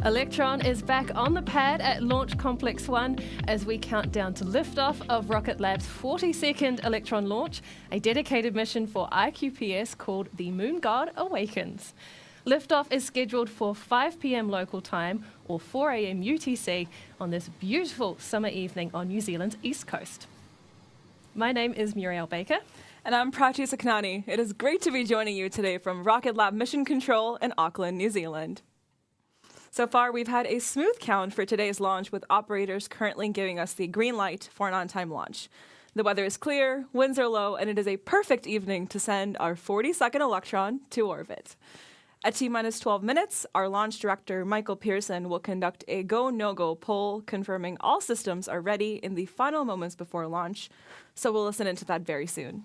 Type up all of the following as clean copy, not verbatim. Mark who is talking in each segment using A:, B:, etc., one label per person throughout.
A: Electron is back on the pad at Launch Complex 1 as we count down to liftoff of RocketLab's 42nd Electron launch, a dedicated mission for IQPS called the Moon God Awakens. Liftoff is scheduled for 5 p.m. local time or 4 a.m. UTC on this beautiful summer evening on New Zealand's east coast. My name is Muriel Baker.
B: And I'm Prachi Saknani. It is great to be joining you today from RocketLab Mission Control in Auckland, New Zealand. So far, we've had a smooth count for today's launch, with operators currently giving us the green light for an on-time launch. The weather is clear, winds are low, and it is a perfect evening to send our 42nd Electron to orbit. At T-minus 12 minutes, our launch director, Michael Pearson, will conduct a go-no-go poll, confirming all systems are ready in the final moments before launch. So we'll listen into that very soon.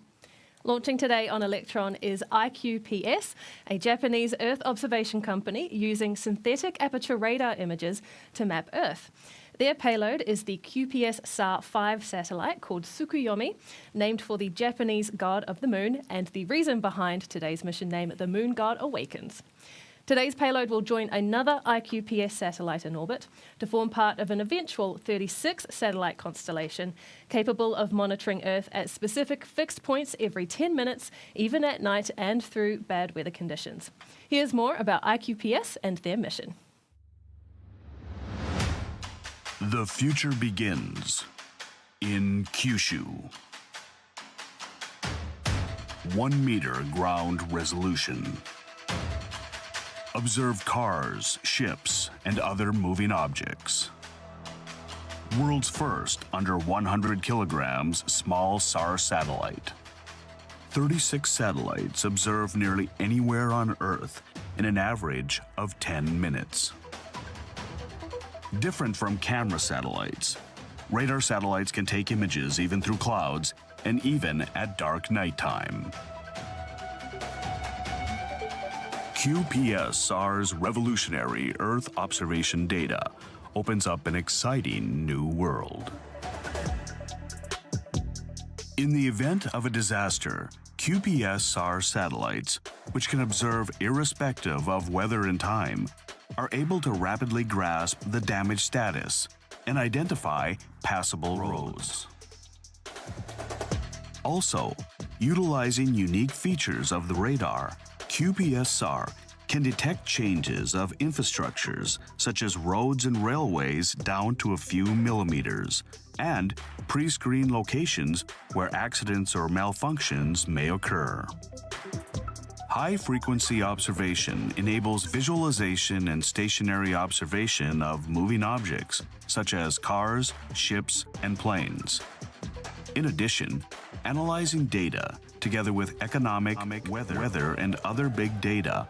A: Launching today on Electron is IQPS, a Japanese Earth observation company using synthetic aperture radar images to map Earth. Their payload is the QPS-SAR-5 satellite called Tsukuyomi, named for the Japanese god of the moon and the reason behind today's mission name, the Moon God Awakens. Today's payload will join another IQPS satellite in orbit to form part of an eventual 36-satellite constellation capable of monitoring Earth at specific fixed points every 10 minutes, even at night and through bad weather conditions. Here's more about IQPS and their mission.
C: The future begins in Kyushu. 1 meter ground resolution. Observe cars, ships, and other moving objects. World's first under 100 kilograms small SAR satellite. 36 satellites observe nearly anywhere on Earth in an average of 10 minutes. Different from camera satellites, radar satellites can take images even through clouds and even at dark nighttime. QPS-SAR's revolutionary Earth observation data opens up an exciting new world. In the event of a disaster, QPS-SAR satellites, which can observe irrespective of weather and time, are able to rapidly grasp the damage status and identify passable roads. Also, utilizing unique features of the radar, QPS-SAR can detect changes of infrastructures such as roads and railways down to a few millimeters, and pre-screen locations where accidents or malfunctions may occur. High-frequency observation enables visualization and stationary observation of moving objects such as cars, ships, and planes. In addition, analyzing data together with economic, weather, and other big data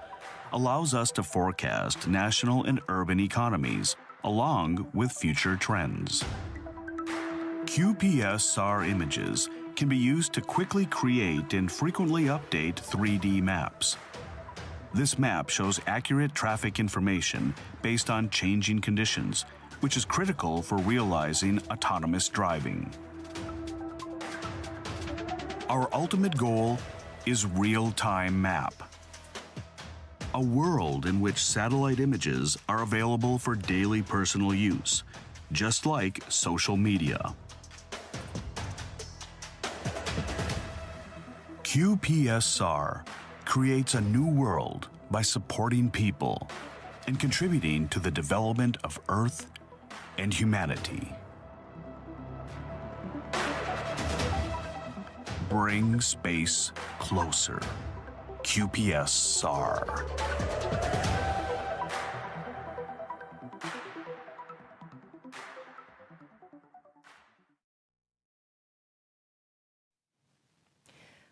C: allows us to forecast national and urban economies along with future trends. QPS-SAR images can be used to quickly create and frequently update 3D maps. This map shows accurate traffic information based on changing conditions, which is critical for realizing autonomous driving. Our ultimate goal is real-time map. A world in which satellite images are available for daily personal use, just like social media. QPS-SAR creates a new world by supporting people and contributing to the development of Earth and humanity. Bring space closer. QPS-SAR.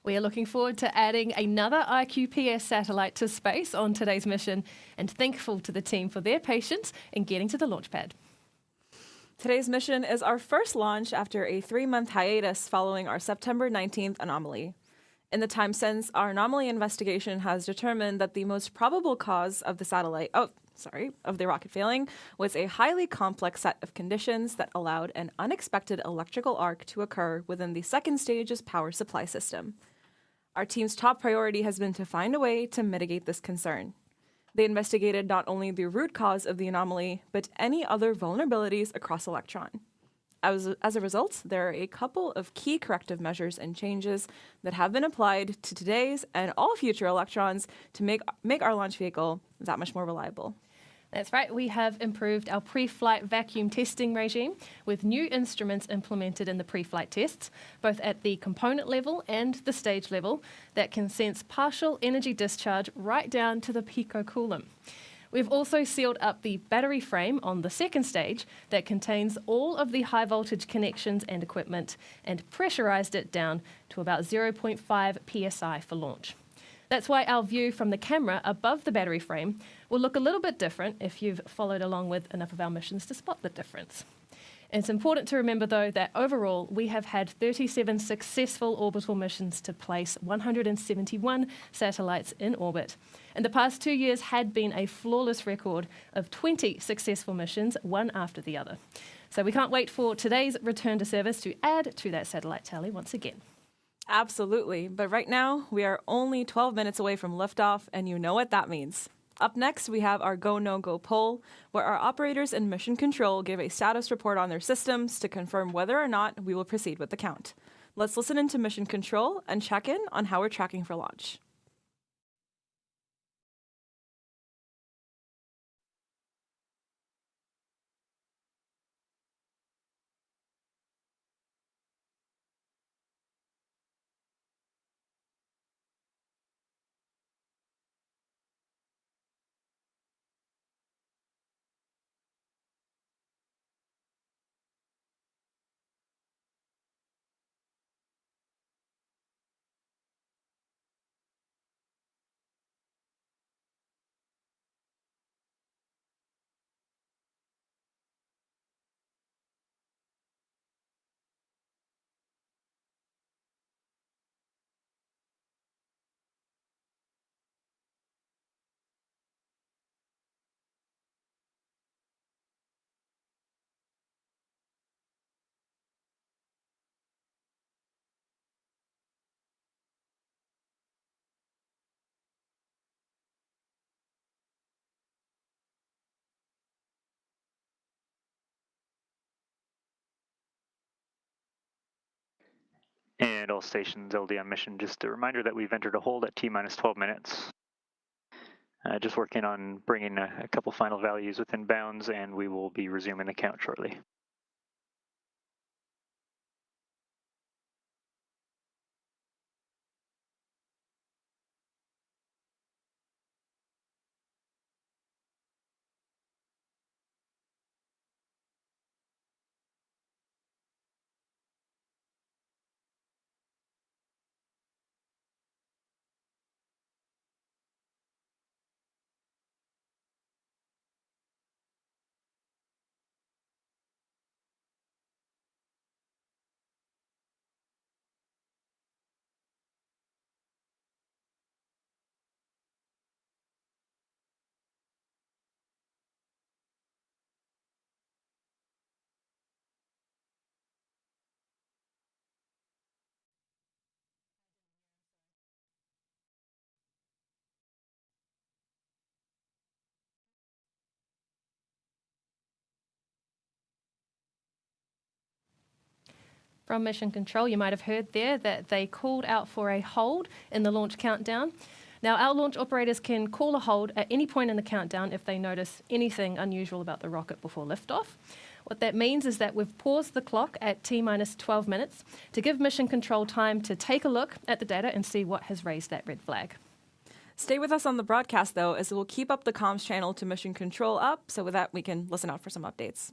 A: We are looking forward to adding another IQPS satellite to space on today's mission and thankful to the team for their patience in getting to the launch pad.
B: Today's mission is our first launch after a 3-month hiatus following our September 19th anomaly. In the time since, our anomaly investigation has determined that the most probable cause of the rocket failing was a highly complex set of conditions that allowed an unexpected electrical arc to occur within the second stage's power supply system. Our team's top priority has been to find a way to mitigate this concern. They investigated not only the root cause of the anomaly, but any other vulnerabilities across Electron. As a result, there are a couple of key corrective measures and changes that have been applied to today's and all future Electrons to make our launch vehicle that much more reliable.
A: That's right, we have improved our pre-flight vacuum testing regime with new instruments implemented in the pre-flight tests, both at the component level and the stage level, that can sense partial energy discharge right down to the picocoulomb. We've also sealed up the battery frame on the second stage that contains all of the high voltage connections and equipment and pressurized it down to about 0.5 psi for launch. That's why our view from the camera above the battery frame will look a little bit different if you've followed along with enough of our missions to spot the difference. It's important to remember, though, that overall we have had 37 successful orbital missions to place 171 satellites in orbit. And the past 2 years had been a flawless record of 20 successful missions, one after the other. So we can't wait for today's return to service to add to that satellite tally once again.
B: Absolutely, but right now we are only 12 minutes away from liftoff, and you know what that means. Up next, we have our Go No Go poll, where our operators in Mission Control give a status report on their systems to confirm whether or not we will proceed with the count. Let's listen into Mission Control and check in on how we're tracking for launch.
D: And all stations LD on mission. Just a reminder that we've entered a hold at T-minus 12 minutes. Just working on bringing a couple final values within bounds, and we will be resuming the count shortly.
A: From Mission Control, you might have heard there that they called out for a hold in the launch countdown. Now, our launch operators can call a hold at any point in the countdown if they notice anything unusual about the rocket before liftoff. What that means is that we've paused the clock at T-minus 12 minutes to give Mission Control time to take a look at the data and see what has raised that red flag.
B: Stay with us on the broadcast, though, as we'll keep up the comms channel to Mission Control up, so with that we can listen out for some updates.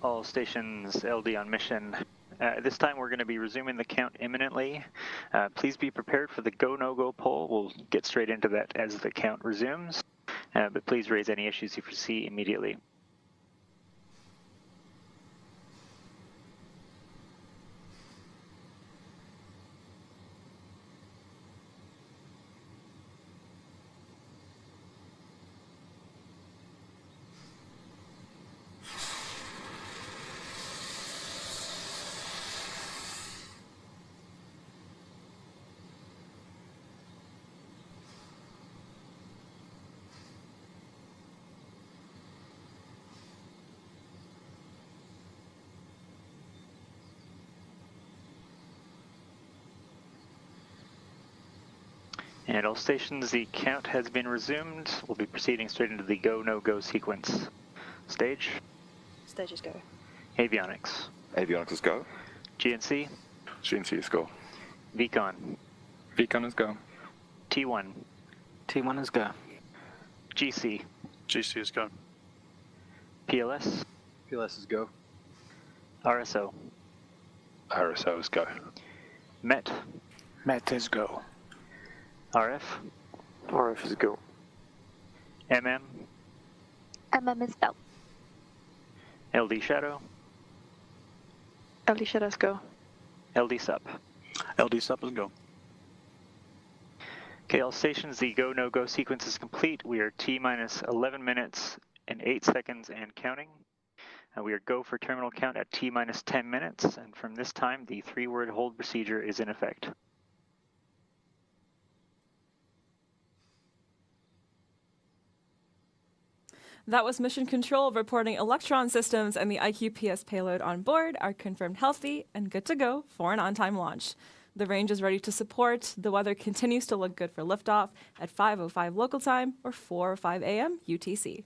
D: All stations LD on mission. This time we're going to be resuming the count imminently. Please be prepared for the go, no-go poll. We'll get straight into that as the count resumes, but please raise any issues you foresee immediately. And all stations, the count has been resumed. We'll be proceeding straight into the go, no-go sequence. Stage.
E: Stages go.
D: Avionics.
F: Avionics is go.
D: GNC.
F: GNC is go.
D: VCon.
F: VCon is go.
D: T1.
G: T1 is go.
D: GC.
H: GC is go.
D: PLS.
G: PLS is go.
D: RSO.
H: RSO is go.
D: MET.
G: MET is go.
D: RF.
G: RF is go.
D: MM.
I: is go.
D: LD Shadow.
E: LD Shadows go.
D: LD Sup.
H: LD sub is go.
D: Okay, all stations, the go, no-go sequence is complete. We are T-minus 11 minutes and 8 seconds and counting. We are go for terminal count at T-minus 10 minutes, and from this time, the 3-word hold procedure is in effect.
B: That was Mission Control reporting Electron systems and the IQPS payload on board are confirmed healthy and good to go for an on-time launch. The range is ready to support. The weather continues to look good for liftoff at 5:05 local time or 4:05 a.m. UTC.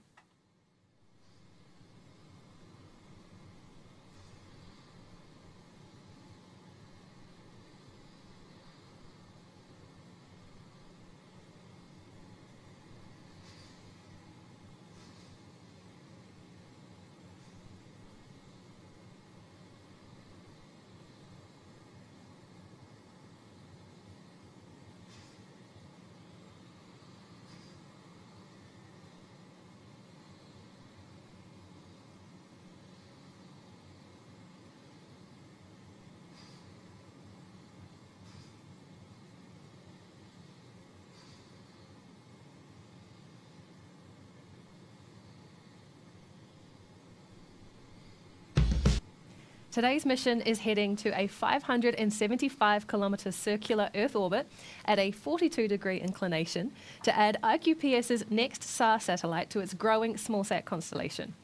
A: Today's mission is heading to a 575-kilometre circular Earth orbit at a 42-degree inclination to add IQPS's next SAR satellite to its growing smallsat constellation.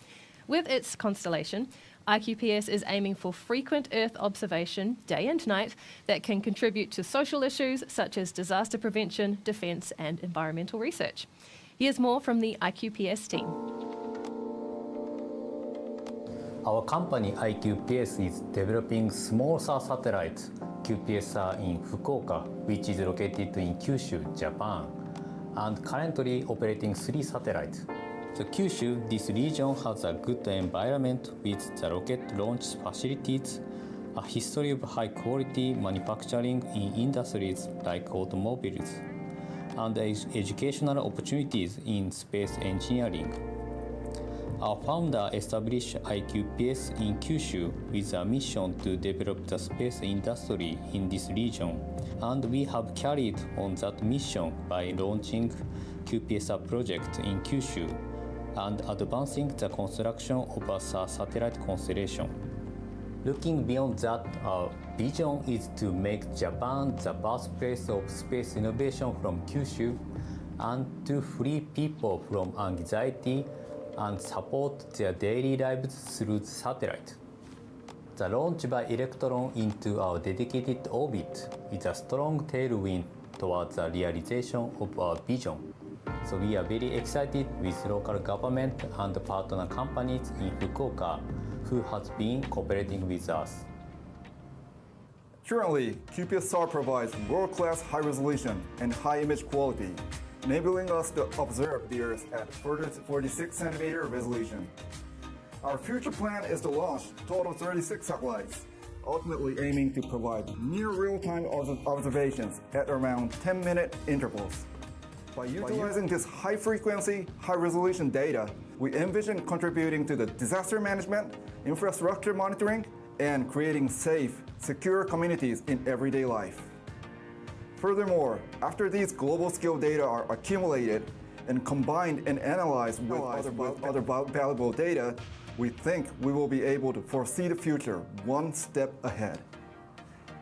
A: With its constellation, IQPS is aiming for frequent Earth observation, day and night, that can contribute to social issues such as disaster prevention, defence and environmental research. Here's more from the IQPS team.
J: Our company IQPS is developing small SAR satellite QPSR in Fukuoka, which is located in Kyushu, Japan, and currently operating 3 satellites. The Kyushu, this region has a good environment with the rocket launch facilities, a history of high-quality manufacturing in industries like automobiles, and educational opportunities in space engineering. Our founder established IQPS in Kyushu with a mission to develop the space industry in this region, and we have carried on that mission by launching QPSR project in Kyushu and advancing the construction of a satellite constellation. Looking beyond that, our vision is to make Japan the birthplace of space innovation from Kyushu and to free people from anxiety and support their daily lives through satellite. The launch by Electron into our dedicated orbit is a strong tailwind towards the realization of our vision. So we are very excited with local government and partner companies in Fukuoka who has been cooperating with us.
K: Currently, QPSR provides world-class high resolution and high image quality, enabling us to observe the Earth at 46 centimeter resolution. Our future plan is to launch a total of 36 satellites, ultimately aiming to provide near real-time observations at around 10-minute intervals. By utilizing this high-frequency, high-resolution data, we envision contributing to the disaster management, infrastructure monitoring, and creating safe, secure communities in everyday life. Furthermore, after these global-scale data are accumulated and combined and analyzed with other valuable data, we think we will be able to foresee the future one step ahead.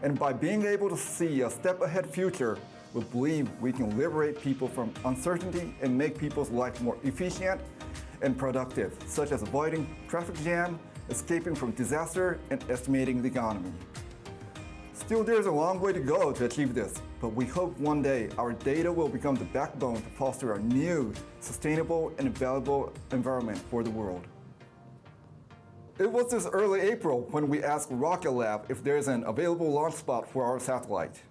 K: And by being able to see a step ahead future, we believe we can liberate people from uncertainty and make people's life more efficient and productive, such as avoiding traffic jam, escaping from disaster, and estimating the economy. Still, there's a long way to go to achieve this, but we hope one day our data will become the backbone to foster a new, sustainable, and valuable environment for the world. It was this early April when we asked RocketLab if there's an available launch spot for our satellite.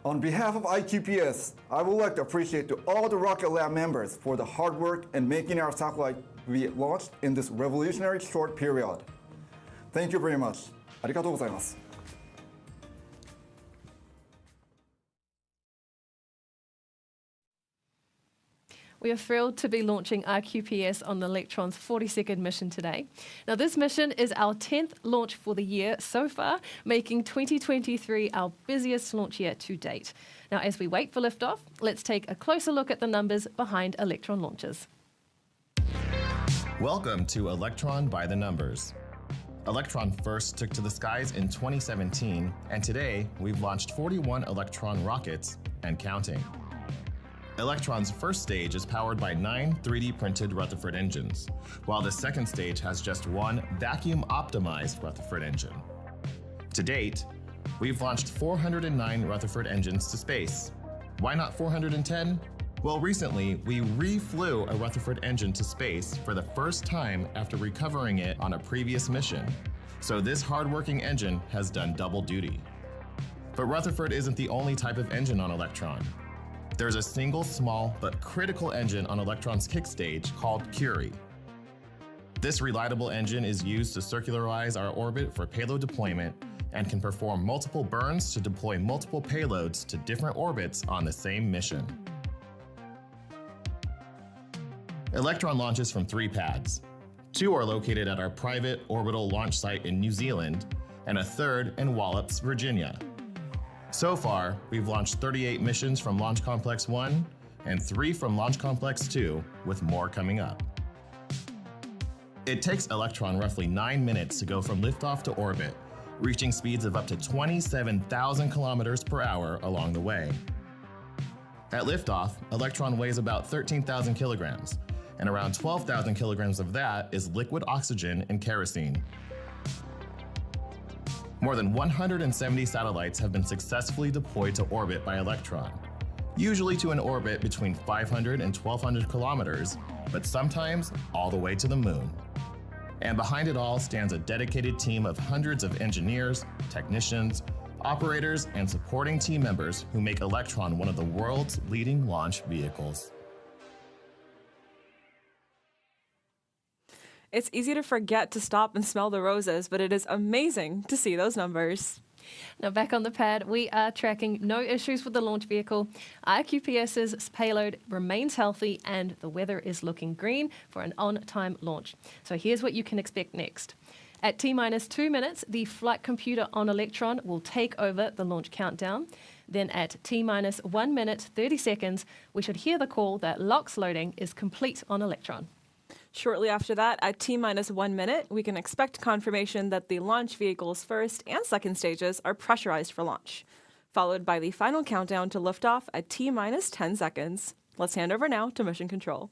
K: On behalf of IQPS, I would like to appreciate to all the RocketLab members for the hard work in making our satellite be launched in this revolutionary short period. Thank you very much. ありがとうございます。
A: We are thrilled to be launching RQPS on Electron's 42nd mission today. Now, this mission is our 10th launch for the year so far, making 2023 our busiest launch year to date. Now, as we wait for liftoff, let's take a closer look at the numbers behind Electron launches.
E: Welcome to Electron by the Numbers. Electron first took to the skies in 2017, and today we've launched 41 Electron rockets and counting. Electron's first stage is powered by 9 3D printed Rutherford engines, while the second stage has just one vacuum-optimized Rutherford engine. To date, we've launched 409 Rutherford engines to space. Why not 410? Well, recently, we reflew a Rutherford engine to space for the first time after recovering it on a previous mission. So this hard-working engine has done double duty. But Rutherford isn't the only type of engine on Electron. There's a single small but critical engine on Electron's kick stage called Curie. This reliable engine is used to circularize our orbit for payload deployment and can perform multiple burns to deploy multiple payloads to different orbits on the same mission. Electron launches from 3 pads. 2 are located at our private orbital launch site in New Zealand, and a third in Wallops, Virginia. So far, we've launched 38 missions from Launch Complex 1 and 3 from Launch Complex 2, with more coming up. It takes Electron roughly 9 minutes to go from liftoff to orbit, reaching speeds of up to 27,000 kilometers per hour along the way. At liftoff, Electron weighs about 13,000 kilograms, and around 12,000 kilograms of that is liquid oxygen and kerosene. More than 170 satellites have been successfully deployed to orbit by Electron, usually to an orbit between 500 and 1,200 kilometers, but sometimes all the way to the moon. And behind it all stands a dedicated team of hundreds of engineers, technicians, operators, and supporting team members who make Electron one of the world's leading launch vehicles.
B: It's easy to forget to stop and smell the roses, but it is amazing to see those numbers.
A: Now, back on the pad, we are tracking no issues with the launch vehicle. IQPS's payload remains healthy, and the weather is looking green for an on-time launch. So here's what you can expect next. At T-minus 2 minutes, the flight computer on Electron will take over the launch countdown. Then at T-minus 1 minute, 30 seconds, we should hear the call that LOX loading is complete on Electron.
B: Shortly after that, at T-minus 1 minute, we can expect confirmation that the launch vehicle's first and second stages are pressurized for launch, followed by the final countdown to liftoff at T-minus 10 seconds. Let's hand over now to Mission Control.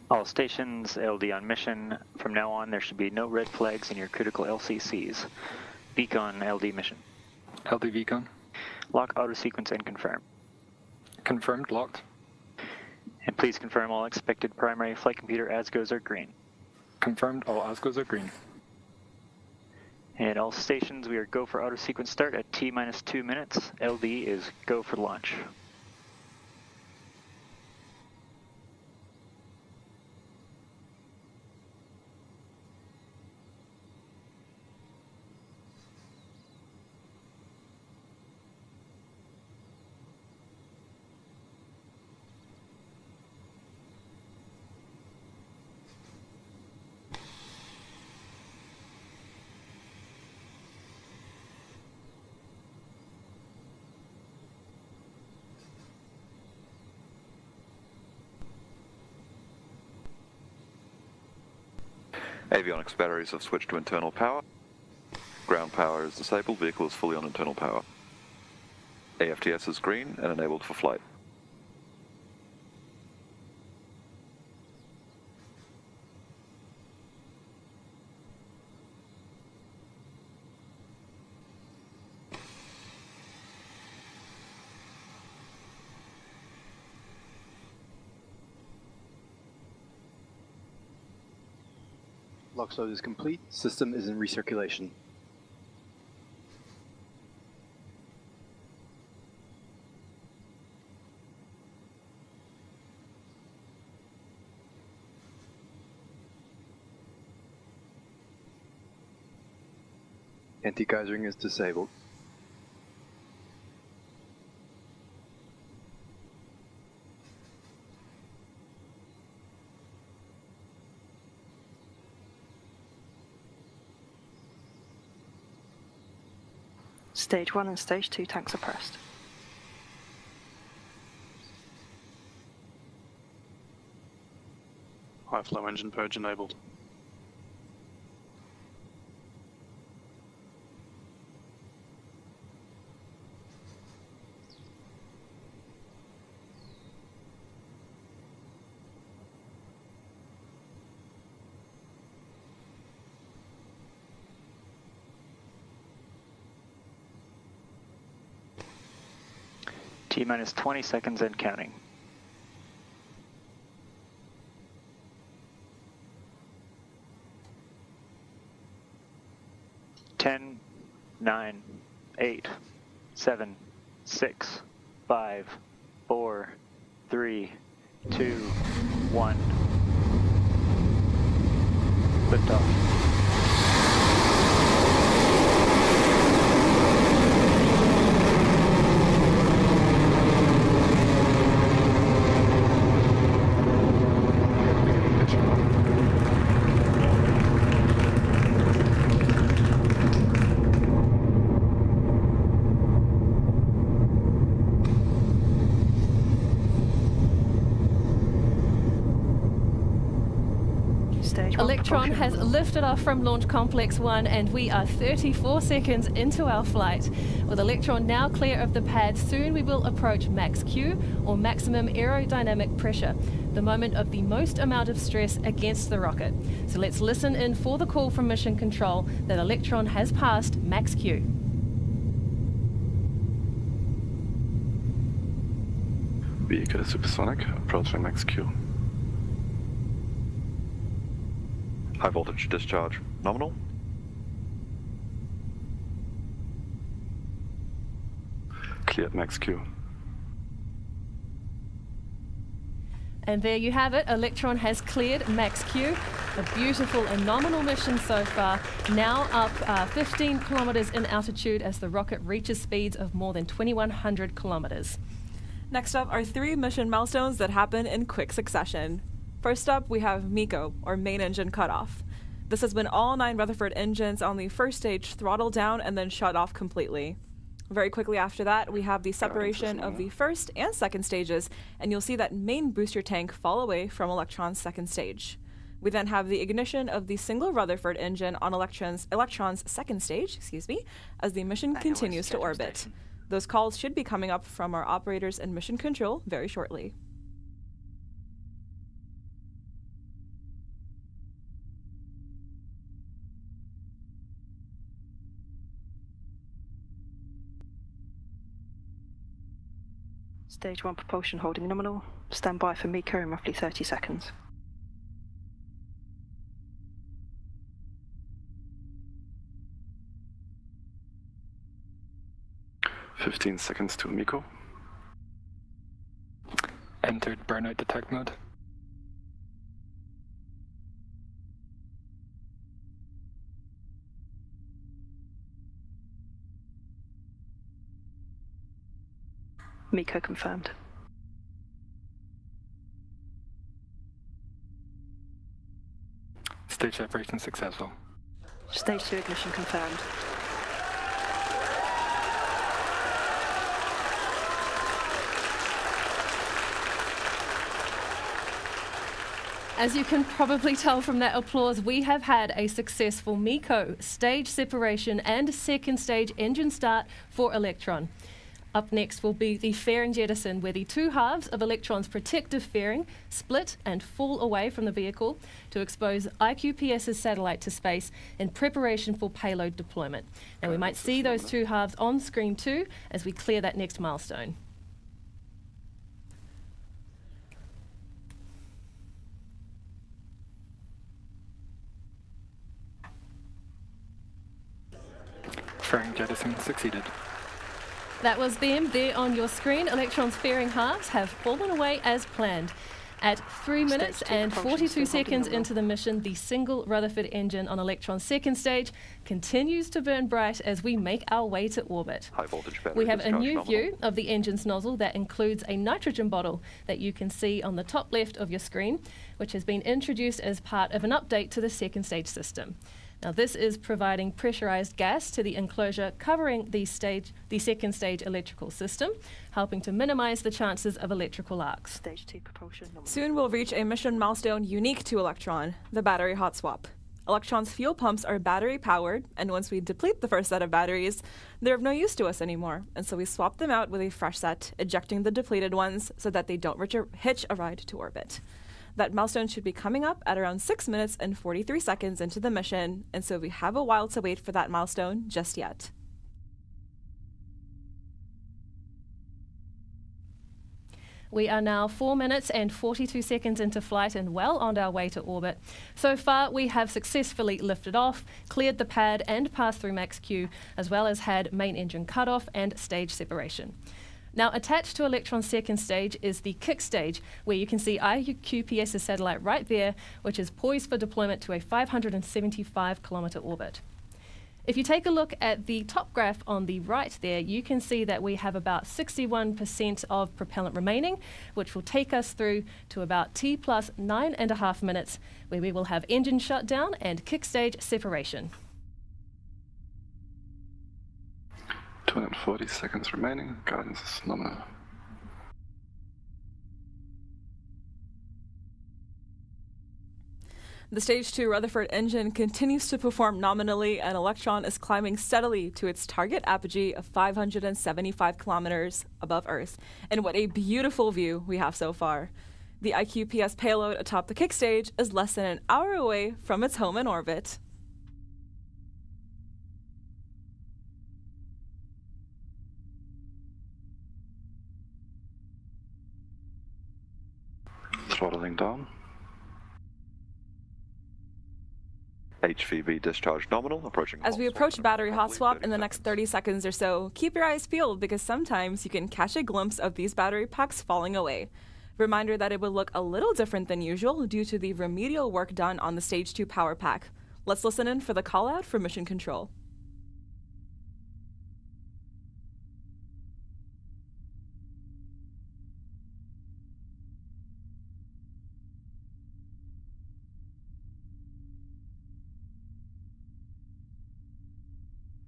D: All stations, LD on mission. From now on, there should be no red flags in your critical LCCs. Beacon LD mission.
F: LD Vicon.
D: Lock auto sequence and confirm.
F: Confirmed, locked.
D: And please confirm all expected primary flight computer ASGOs are green.
F: Confirmed, all ASGOs are green.
D: And all stations, we are go for auto sequence start at T-minus 2 minutes. LD is go for launch.
F: Avionics batteries have switched to internal power. Ground power is disabled, vehicle is fully on internal power. AFTS is green and enabled for flight.
G: LOX load is complete. System is in recirculation. Anti-geysering is disabled.
L: Stage 1 and Stage 2 tanks are pressed.
H: High flow engine purge enabled.
D: T-minus 20 seconds and counting. Ten, 9, 8, 7, 6, 5, 4, 3, 2, 1. Liftoff.
A: Electron has lifted off from Launch Complex 1 and we are 34 seconds into our flight. With Electron now clear of the pad, soon we will approach max Q, or maximum aerodynamic pressure, the moment of the most amount of stress against the rocket. So let's listen in for the call from Mission Control that Electron has passed max Q.
F: Vehicle supersonic, approaching max Q. High voltage discharge nominal. Cleared max Q.
A: And there you have it, Electron has cleared max Q. A beautiful and nominal mission so far, now up 15 kilometers in altitude as the rocket reaches speeds of more than 2,100 kilometers.
B: Next up are 3 mission milestones that happen in quick succession. First up, we have MECO, or main engine cutoff. This has been all 9 Rutherford engines on the first stage throttled down and then shut off completely. Very quickly after that, we have the separation of the first and second stages, and you'll see that main booster tank fall away from Electron's second stage. We then have the ignition of the single Rutherford engine on Electron's second stage, as the mission continues to orbit. Those calls should be coming up from our operators and mission control very shortly.
L: Stage 1 propulsion holding nominal. Stand by for MECO in roughly 30 seconds.
H: "15 seconds to MECO.
M: Entered burnout detect mode.
L: MECO confirmed.
M: Stage separation successful.
L: Stage 2 ignition confirmed.
A: As you can probably tell from that applause, we have had a successful MECO, stage separation and second stage engine start for Electron. Up next will be the fairing jettison, where the two halves of Electron's protective fairing split and fall away from the vehicle to expose IQPS's satellite to space in preparation for payload deployment. Now we might see those two halves on screen too as we clear that next milestone.
M: Fairing jettison succeeded.
A: That was them there on your screen. Electron's fairing halves have fallen away as planned. At 3 minutes and 42 seconds into the mission, the single Rutherford engine on Electron's second stage continues to burn bright as we make our way to orbit.
F: High voltage battery
A: We have a
F: discharge
A: new
F: nominal.
A: view of the engine's nozzle that includes a nitrogen bottle that you can see on the top left of your screen, which has been introduced as part of an update to the second stage system. Now this is providing pressurized gas to the enclosure covering the second stage electrical system, helping to minimize the chances of electrical arcs.
L: Stage 2 propulsion nominal.
B: Soon we'll reach a mission milestone unique to Electron, the battery hot swap. Electron's fuel pumps are battery powered, and once we deplete the first set of batteries, they're of no use to us anymore, and so we swap them out with a fresh set, ejecting the depleted ones so that they don't hitch a ride to orbit. That milestone should be coming up at around 6 minutes and 43 seconds into the mission, and so we have a while to wait for that milestone just yet.
A: We are now 4 minutes and 42 seconds into flight and well on our way to orbit. So far, we have successfully lifted off, cleared the pad and passed through max Q, as well as had main engine cutoff and stage separation. Now, attached to Electron's second stage is the kick stage, where you can see IQPS's satellite right there, which is poised for deployment to a 575-kilometer orbit. If you take a look at the top graph on the right there, you can see that we have about 61% of propellant remaining, which will take us through to about T plus 9.5 minutes, where we will have engine shutdown and kick stage separation.
H: 240 seconds remaining. Guidance is nominal.
B: The Stage 2 Rutherford engine continues to perform nominally, and Electron is climbing steadily to its target apogee of 575 kilometers above Earth. And what a beautiful view we have so far. The IQPS payload atop the kick stage is less than an hour away from its home in orbit.
F: Throttling down. HVB discharge nominal, approaching.
B: As we approach battery hot swap in the next 30 seconds or so, keep your eyes peeled because sometimes you can catch a glimpse of these battery packs falling away. Reminder that it will look a little different than usual due to the remedial work done on the Stage 2 power pack. Let's listen in for the call out for mission control.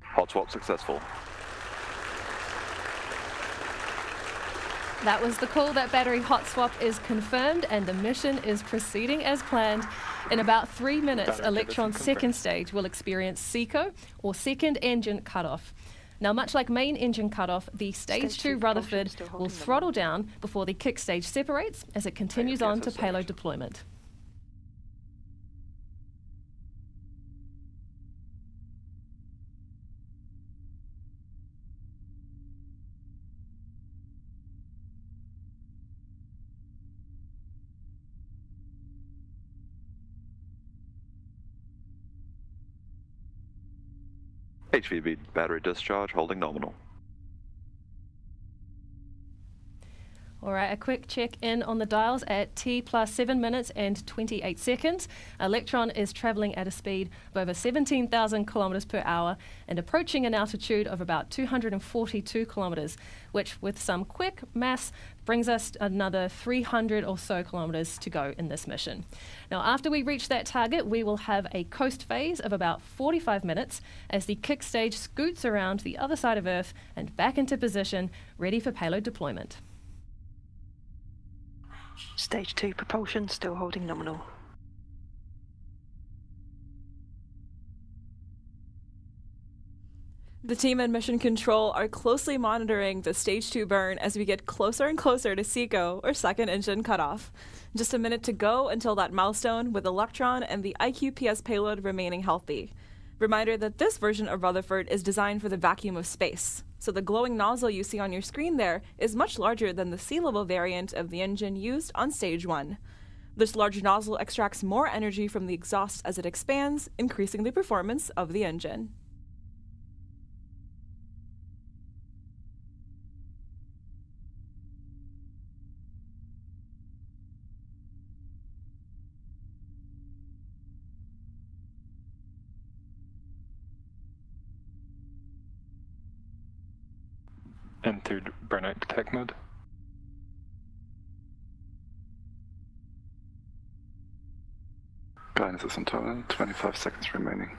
F: Hot swap successful.
A: That was the call. That battery hot swap is confirmed and the mission is proceeding as planned. In about 3 minutes, Electron's second stage will experience SECO, or second engine cutoff. Now, much like main engine cutoff, the Stage 2 Rutherford will throttle down before the kick stage separates as it continues on to payload deployment.
F: HVB battery discharge holding nominal.
A: All right, a quick check in on the dials at T plus 7 minutes and 28 seconds. Electron is traveling at a speed of over 17,000 kilometers per hour and approaching an altitude of about 242 kilometers, which with some quick maths brings us another 300 or so kilometers to go in this mission. Now, after we reach that target, we will have a coast phase of about 45 minutes as the kick stage scoots around the other side of Earth and back into position, ready for payload deployment.
L: Stage 2 propulsion still holding nominal.
B: The team and mission control are closely monitoring the stage 2 burn as we get closer and closer to SECO, or second engine cutoff. Just a minute to go until that milestone, with Electron and the IQPS payload remaining healthy. Reminder that this version of Rutherford is designed for the vacuum of space, so the glowing nozzle you see on your screen there is much larger than the sea-level variant of the engine used on stage 1. This large nozzle extracts more energy from the exhaust as it expands, increasing the performance of the engine.
M: Entered burnout detect mode.
H: Guidance is on terminal, 25 seconds remaining.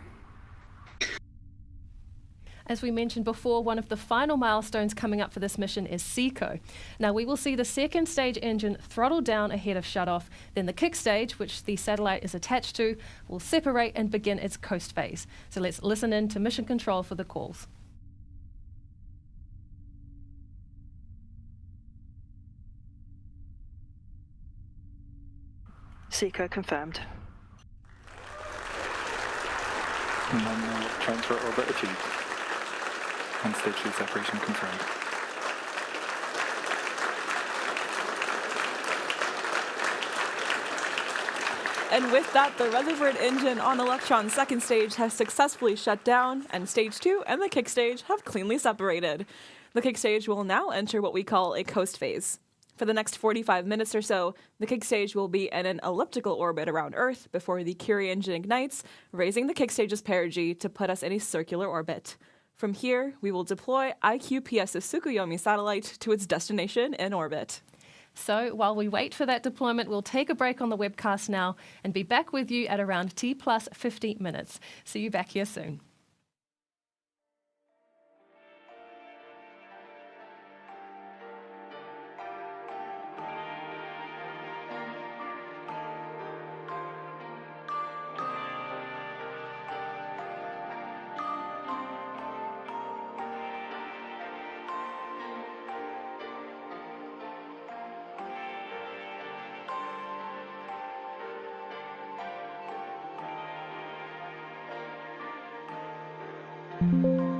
A: As we mentioned before, one of the final milestones coming up for this mission is SECO. Now, we will see the second stage engine throttle down ahead of shutoff, then the kick stage, which the satellite is attached to, will separate and begin its coast phase. So let's listen in to mission control for the calls.
L: SECO confirmed.
M: Nominal transfer orbit achieved. And stage 3 separation confirmed.
B: And with that, the Rutherford engine on Electron's second stage has successfully shut down, and stage 2 and the kick stage have cleanly separated. The kick stage will now enter what we call a coast phase. For the next 45 minutes or so, the kick stage will be in an elliptical orbit around Earth before the Curie engine ignites, raising the kick stage's perigee to put us in a circular orbit. From here, we will deploy IQPS's Tsukuyomi satellite to its destination in orbit.
A: So while we wait for that deployment, we'll take a break on the webcast now and be back with you at around T plus 50 minutes. See you back here soon.
N: Thank you.